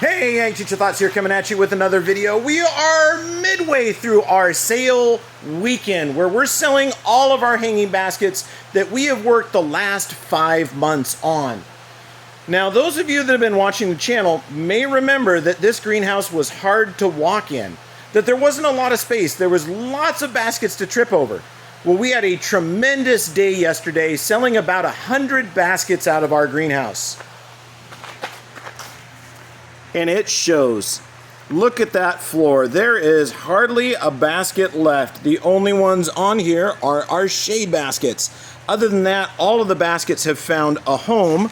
Hey, Ag Teacher Thoughts here, coming at you with another video. We are midway through our sale weekend where we're selling all of our hanging baskets that we have worked the last 5 months on. Now, those of you that have been watching the channel may remember that this greenhouse was hard to walk in, that there wasn't a lot of space. There was lots of baskets to trip over. Well, we had a tremendous day yesterday selling about 100 baskets out of our greenhouse. And it shows. Look at that floor. There is hardly a basket left. The only ones on here are our shade baskets. Other than that, all of the baskets have found a home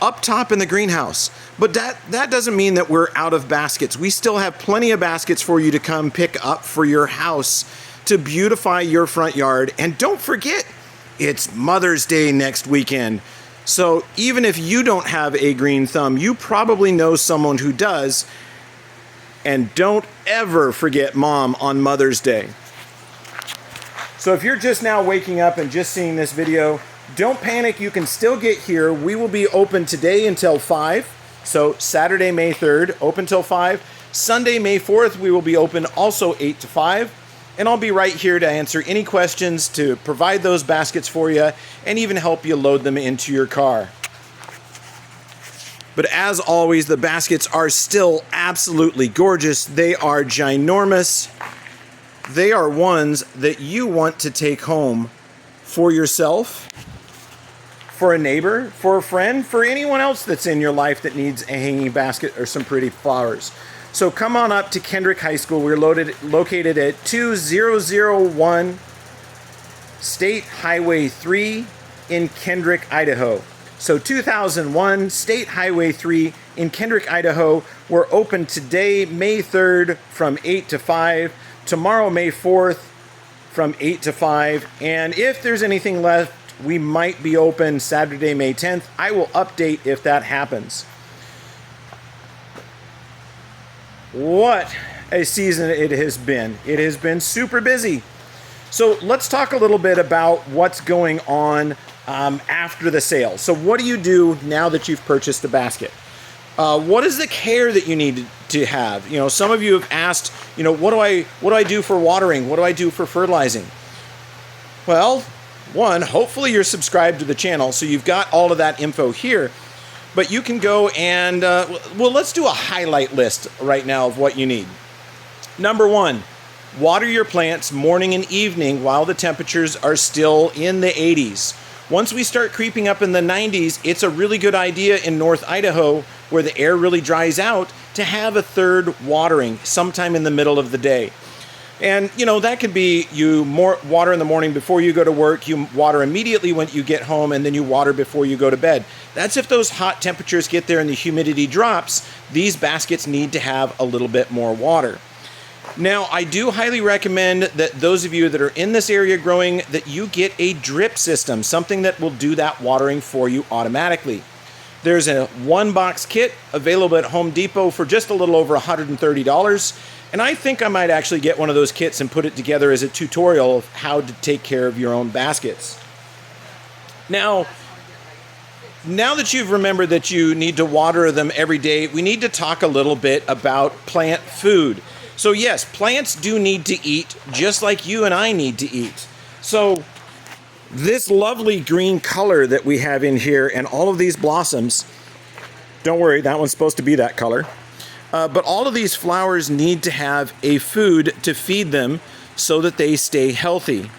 up top in the greenhouse. But that doesn't mean that we're out of baskets. We still have plenty of baskets for you to come pick up for your house to beautify your front yard. And don't forget, it's Mother's Day next weekend. So even if you don't have a green thumb, you probably know someone who does. And don't ever forget Mom on Mother's Day. So if you're just now waking up and just seeing this video, don't panic, you can still get here. We will be open today until 5. So Saturday, May 3rd, open till 5. Sunday, May 4th, we will be open also 8 to 5. And I'll be right here to answer any questions, to provide those baskets for you, and even help you load them into your car. But as always, the baskets are still absolutely gorgeous. They are ginormous. They are ones that you want to take home for yourself, for a neighbor, for a friend, for anyone else that's in your life that needs a hanging basket or some pretty flowers. So come on up to Kendrick High School. We're located at 2001 State Highway 3 in Kendrick, Idaho. So 2001 State Highway 3 in Kendrick, Idaho. We're open today, May 3rd from 8 to 5. Tomorrow, May 4th from 8 to 5. And if there's anything left, we might be open Saturday, May 10th. I will update if that happens. What a season it has been. It has been super busy. So let's talk a little bit about what's going on after the sale. So what do you do now that you've purchased a basket? What is the care that you need to have? You know, some of you have asked, you know, what do I do for watering? What do I do for fertilizing? Well, one, hopefully you're subscribed to the channel, so you've got all of that info here. But you can go and, well, let's do a highlight list right now of what you need. Number 1, water your plants morning and evening while the temperatures are still in the 80s. Once we start creeping up in the 90s, it's a really good idea in North Idaho, where the air really dries out, to have a third watering sometime in the middle of the day. And, you know, that could be you water in the morning before you go to work, you water immediately when you get home, and then you water before you go to bed. That's if those hot temperatures get there and the humidity drops. These baskets need to have a little bit more water. Now, I do highly recommend that those of you that are in this area growing, that you get a drip system, something that will do that watering for you automatically. There's a 1-box kit available at Home Depot for just a little over $130. And I think I might actually get one of those kits and put it together as a tutorial of how to take care of your own baskets. Now that you've remembered that you need to water them every day, we need to talk a little bit about plant food. So yes, plants do need to eat just like you and I need to eat. So this lovely green color that we have in here and all of these blossoms, don't worry, that one's supposed to be that color. But all of these flowers need to have a food to feed them so that they stay healthy.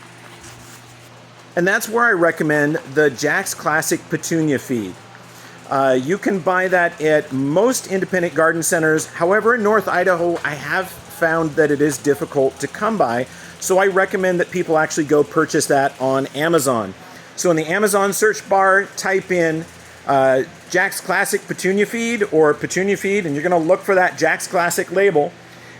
And that's where I recommend the Jack's Classic Petunia Feed. You can buy that at most independent garden centers. However, in North Idaho, I have found that it is difficult to come by. So I recommend that people actually go purchase that on Amazon. So in the Amazon search bar, type in Jack's Classic Petunia Feed or Petunia Feed, and you're going to look for that Jack's Classic label,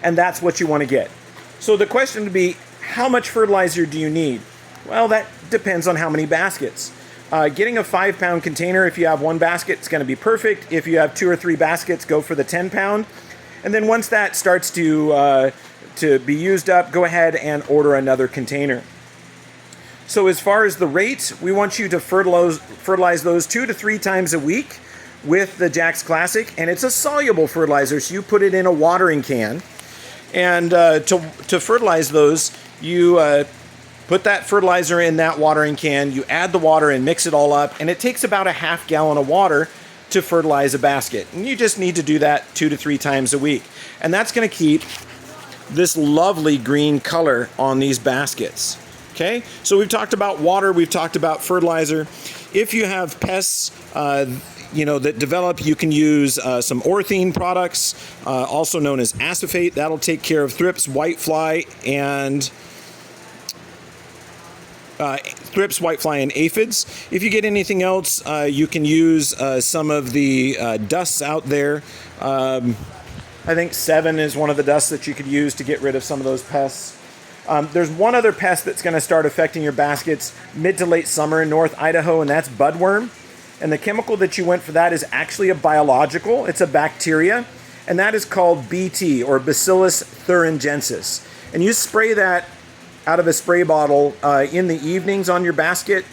and that's what you want to get. So the question would be, how much fertilizer do you need? Well, that depends on how many baskets. Getting a 5-pound container, if you have 1 basket, it's going to be perfect. If you have 2 or 3 baskets, go for the 10-pound. And then once that starts to be used up, go ahead and order another container. So as far as the rate, we want you to fertilize those 2 to 3 times a week. with the Jax Classic, and it's a soluble fertilizer, so you put it in a watering can. And to fertilize those, you put that fertilizer in that watering can, you add the water and mix it all up, and it takes about a half gallon of water to fertilize a basket. And you just need to do that 2 to 3 times a week. And that's going to keep this lovely green color on these baskets. Okay, so we've talked about water, we've talked about fertilizer. If you have pests, that develop, you can use some Orthene products, also known as acephate. That'll take care of thrips, whitefly, and aphids. If you get anything else, you can use some of the dusts out there. I think 7 is one of the dusts that you could use to get rid of some of those pests. There's one other pest that's going to start affecting your baskets mid to late summer in North Idaho, and that's budworm. And the chemical that you went for that is actually a biological. It's a bacteria, and that is called BT, or Bacillus thuringiensis. And you spray that out of a spray bottle in the evenings on your basket,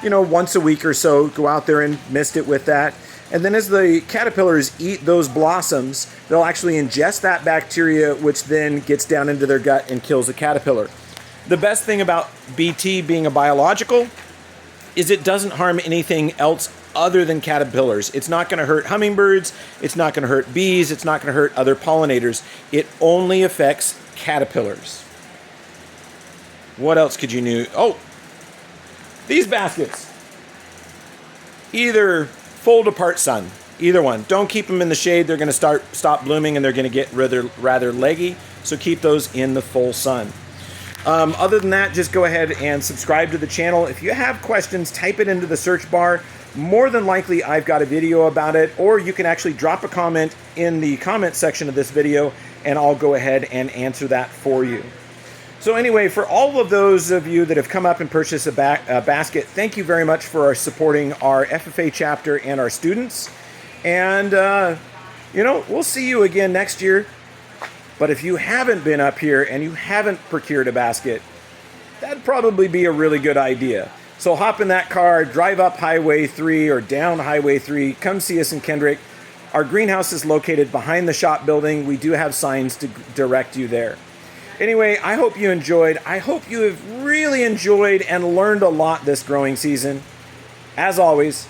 once a week or so. Go out there and mist it with that. And then as the caterpillars eat those blossoms, they'll actually ingest that bacteria, which then gets down into their gut and kills the caterpillar. The best thing about BT being a biological is it doesn't harm anything else other than caterpillars. It's not going to hurt hummingbirds. It's not going to hurt bees. It's not going to hurt other pollinators. It only affects caterpillars. What else could you know? Oh, these baskets. Either fold apart sun. Either one. Don't keep them in the shade. They're going to stop blooming, and they're going to get rather leggy. So keep those in the full sun. Other than that, just go ahead and subscribe to the channel. If you have questions, type it into the search bar. More than likely, I've got a video about it, or you can actually drop a comment in the comment section of this video, and I'll go ahead and answer that for you. So anyway, for all of those of you that have come up and purchased a basket, thank you very much for supporting our FFA chapter and our students. And, we'll see you again next year. But if you haven't been up here and you haven't procured a basket, that'd probably be a really good idea. So hop in that car, drive up Highway 3 or down Highway 3, come see us in Kendrick. Our greenhouse is located behind the shop building. We do have signs to direct you there. Anyway, I hope you enjoyed. I hope you have really enjoyed and learned a lot this growing season. As always,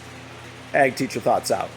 Ag Teacher Thoughts out.